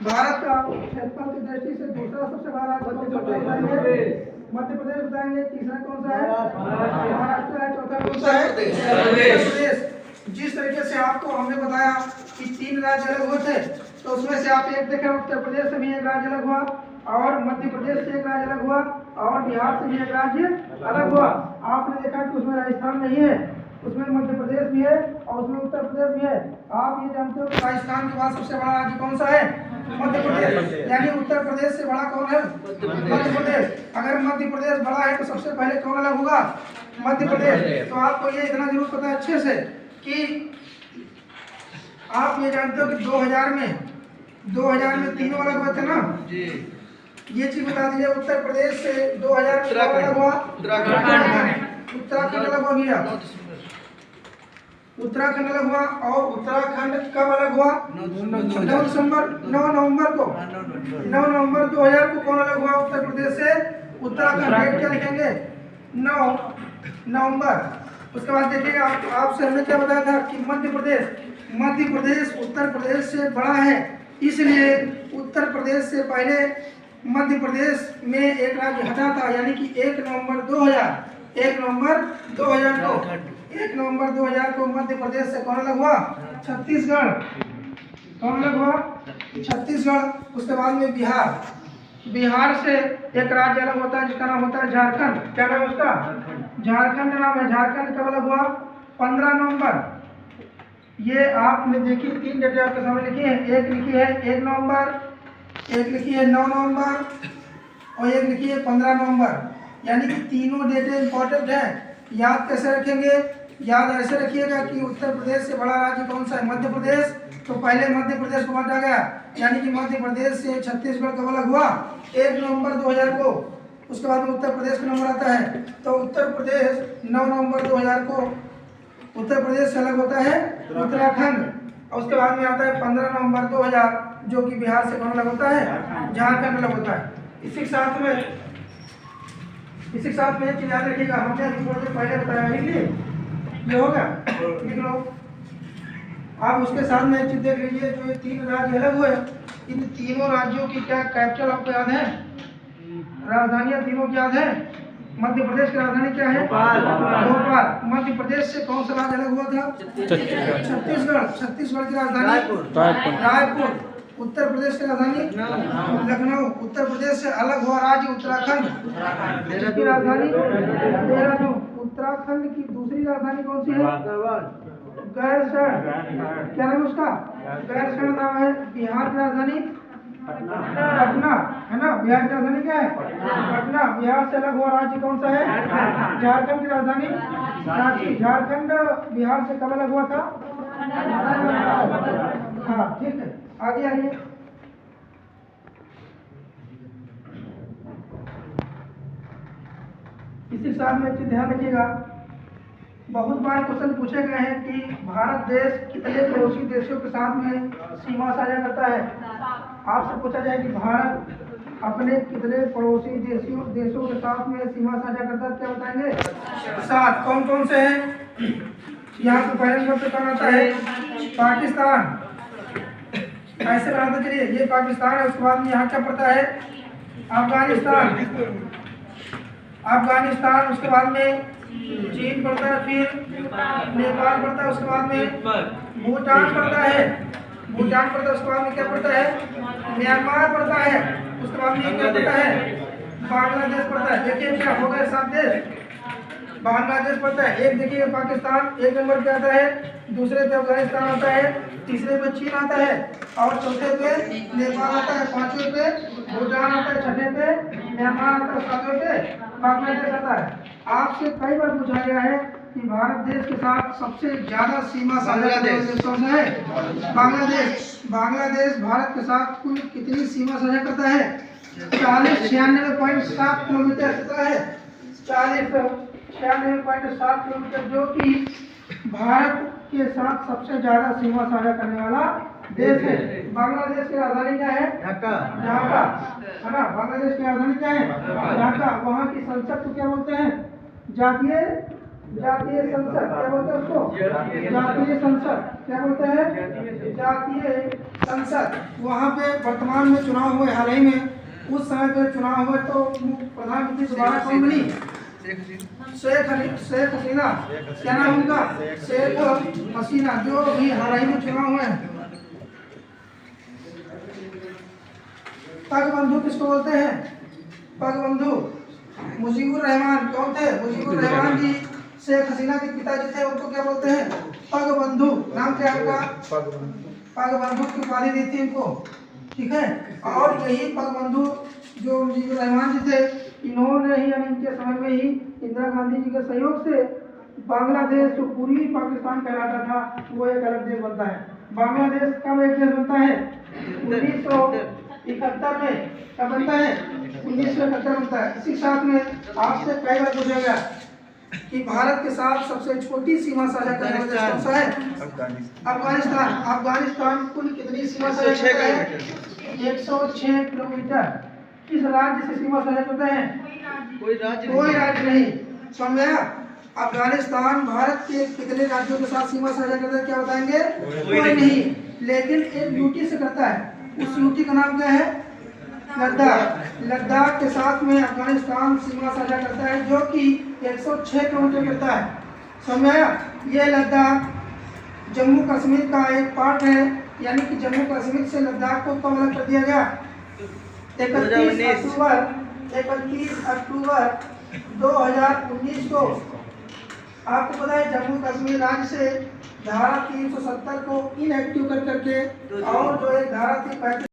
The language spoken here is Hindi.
भारत का क्षेत्रफल की दृष्टि से दूसरा सबसे बड़ा राज्य मध्य प्रदेश बताएंगे। तीसरा कौन सा है? महाराष्ट्र है। चौथा कौन सा है? उत्तर प्रदेश। जिस तरीके से आपको हमने बताया कि 3 राज्य अलग हुए थे, तो उसमें से आप एक देखें, उत्तर प्रदेश से भी एक राज्य अलग हुआ, और मध्य प्रदेश से एक राज्य अलग हुआ, और बिहार से भी एक राज्य अलग हुआ। आपने देखा कि उसमें राजस्थान नहीं है, उसमें मध्य प्रदेश भी है और उसमें उत्तर प्रदेश भी है। आप ये जानते हो कि राजस्थान के बाद सबसे बड़ा राज्य कौन सा है? मध्य प्रदेश। यानी उत्तर प्रदेश से बड़ा कौन है? मध्य प्रदेश। अगर मध्य प्रदेश बड़ा है तो सबसे पहले कौन अलग होगा? मध्य प्रदेश। तो आपको ये इतना जरूर पता है अच्छे से कि आप ये जानते हो कि 2000 में तीनों अलग हुए थे ना जी। ये चीज बता दीजिए, उत्तर प्रदेश से 2000 में अलग हुआ उत्तराखंड अलग हो गया। उत्तराखंड अलग हुआ, और उत्तराखंड कब अलग हुआ? 9 नवंबर 2000 को कौन अलग हुआ उत्तर प्रदेश से? उत्तराखंड। डेट क्या लिखेंगे? 9 नवंबर। उसके बाद देखिएगा, आपसे हमने क्या बताया था कि मध्य प्रदेश उत्तर प्रदेश से बड़ा है, इसलिए उत्तर प्रदेश से पहले मध्य प्रदेश में एक राज्य हटा था, यानी कि 1 नवंबर 2000 को मध्य प्रदेश से कौन अलग हुआ? छत्तीसगढ़। कौन अलग हुआ? छत्तीसगढ़। उसके बाद में बिहार से एक राज्य अलग होता है जिसका नाम होता है झारखंड। क्या नाम है उसका? झारखंड नाम है। झारखंड कब अलग हुआ? 15 नवंबर। ये आपने देखी 3 डेटें आपके सामने लिखी है। एक लिखी है 1 नवंबर, एक लिखी है 9 नवंबर, और एक लिखी है 15 नवंबर। यानी कि तीनों डेटें इंपॉर्टेंट है। याद कैसे रखेंगे? याद ऐसे रखिएगा कि उत्तर प्रदेश से बड़ा राज्य कौन सा है? मध्य प्रदेश। तो पहले मध्य प्रदेश को बांटा गया, यानी कि मध्य प्रदेश से छत्तीसगढ़ कब अलग हुआ? 1 नवंबर 2000 को। उसके बाद में उत्तर प्रदेश का नंबर आता है, तो उत्तर प्रदेश 9 नवंबर 2000 को उत्तर प्रदेश से अलग होता है उत्तराखंड। और उसके बाद में आता है 15 नवंबर 2000, जो कि बिहार से कौन अलग होता है? झारखंड अलग होता है। इसी के साथ में एक चीज याद रखिएगा, हमने अभी थोड़ी देर पहले बताया, ये होगा लिख लो। आप उसके साथ में एक चीज देख लीजिए, जो ये 3 राज्य अलग हुए, इन तीनों राज्यों की क्या कैपिटल आपको याद है? राजधानियां तीनों की याद है? मध्य प्रदेश की राजधानी क्या है? भोपाल। मध्य प्रदेश से कौन सा राज्य अलग हुआ था? छत्तीसगढ़ की राजधानी रायपुर। उत्तर प्रदेश की राजधानी लखनऊ। उत्तर प्रदेश से अलग हुआ राज्य उत्तराखंड, जिसकी राजधानी देहरादून। उत्तराखंड की दूसरी राजधानी कौन सी है? गैरसैंण। क्या नाम है उसका? गैरसैंण नाम है। बिहार की राजधानी पटना है ना। बिहार की राजधानी क्या है? पटना। बिहार से अलग हुआ राज्य कौन सा है? झारखंड की राजधानी रांची। झारखंड बिहार से कब अलग हुआ था? हाँ, ठीक है। आगे आइए। इसी साल में ध्यान रखिएगा, बहुत बार क्वेश्चन पूछे गए हैं कि भारत देश कितने पड़ोसी देशों के साथ में सीमा साझा करता है। आपसे पूछा जाए कि भारत अपने कितने पड़ोसी देशों के साथ में सीमा साझा करता है, क्या बताएंगे? 7। कौन कौन से हैं? यहाँ पे पहले नंबर पे कौन आता है? पाकिस्तान। ऐसे बनाते चलिए, ये पाकिस्तान है। उसके बाद में यहाँ क्या पड़ता है? अफगानिस्तान। उसके बाद में चीन पड़ता है, फिर नेपाल पड़ता है, उसके बाद में भूटान पड़ता है। उसके बाद में क्या पड़ता है? म्यांमार पड़ता है। उसके बाद में क्या पड़ता है? बांग्लादेश पड़ता है। देखिए क्या हो गए 7 देश। बांग्लादेश पड़ता है। एक देखिए पाकिस्तान 1 नंबर पे आता है, दूसरे पे अफगानिस्तान आता है, तीसरे पे चीन आता है, और चौथे पे नेपाल आता है, 5वें पे भूटान आता है, 6वें पे म्यांमार आता है, 7वें पे बांग्लादेश आता है। आपसे कई बार पूछा गया है कि भारत देश के साथ सबसे ज्यादा सीमा साझा करने वाला देश कौन सा है? बांग्लादेश भारत के साथ कुल कितनी सीमा साझा करता है? 96.7 किलोमीटर करता है। 96.7 किलोमीटर, जो कि भारत के साथ सबसे ज्यादा सीमा साझा करने वाला देश है। बांग्लादेश की राजधानी क्या है? ढाका है ना। बांग्लादेश की राजधानी क्या है? ढाका। वहाँ की संसद को क्या बोलते हैं? जातीय जातीय संसद क्या बोलते हैं उसको? जातीय संसद क्या बोलते हैं? जातीय संसद। वहाँ पे वर्तमान में चुनाव हुए हाल ही में, उस समय पे चुनाव हुए तो प्रधानमंत्री दोबारा कौन बनी? शेख हसीना। क्या नाम उनका? शेख हसीना, जो भी हाल ही में चुनाव हुए हैं। पगबंधु किसको बोलते हैं? पगबंधु मुजीबुर रहमान कौन थे? मुजीबुर रहमान जी शेख हसीना के पिताजी थे, उनको क्या बोलते हैं? पगबंधु। नाम क्या है उनका? पगबंधु की उपाधि दी थी इनको, ठीक है। और यही पगबंधु जो मुजीबुर रहमान जी थे, इन्होंने ही यानी इनके समय में ही इंदिरा गांधी जी के सहयोग से बांग्लादेश जो पूर्वी पाकिस्तान कहलाता था वो एक अलग देश बनता है। बांग्लादेश कब एक देश बनता है? 1971 में। कब बनता है? 1971 बनता है। इसी साथ में आपसे कई बार पूछा गया कि भारत के साथ सबसे छोटी सीमा साझा करने वाला देश कौन सा है? अफगानिस्तान। अफगानिस्तान कुल कितनी सीमा साझा करता है? 106 किलोमीटर। किस राज्य से सीमा साझा करते हैं? कोई राज्य नहीं। समझ गया? अफगानिस्तान भारत के कितने राज्यों के साथ सीमा साझा करता है? क्या बताएंगे? कोई नहीं, लेकिन एक यूटी से करता है। उस यूटी का नाम क्या है? लद्दाख। लद्दाख के साथ में अफगानिस्तान सीमा साझा करता है, जो कि 106 किलोमीटर करता है। समझ आया? ये लद्दाख जम्मू कश्मीर का एक पार्ट है, यानी कि जम्मू कश्मीर से लद्दाख को कब अलग कर दिया गया? 31 अक्टूबर 2019 को। आपको पता है जम्मू कश्मीर राज्य से धारा 370 को इनएक्टिव कर करके, और जो एक धारा थी 35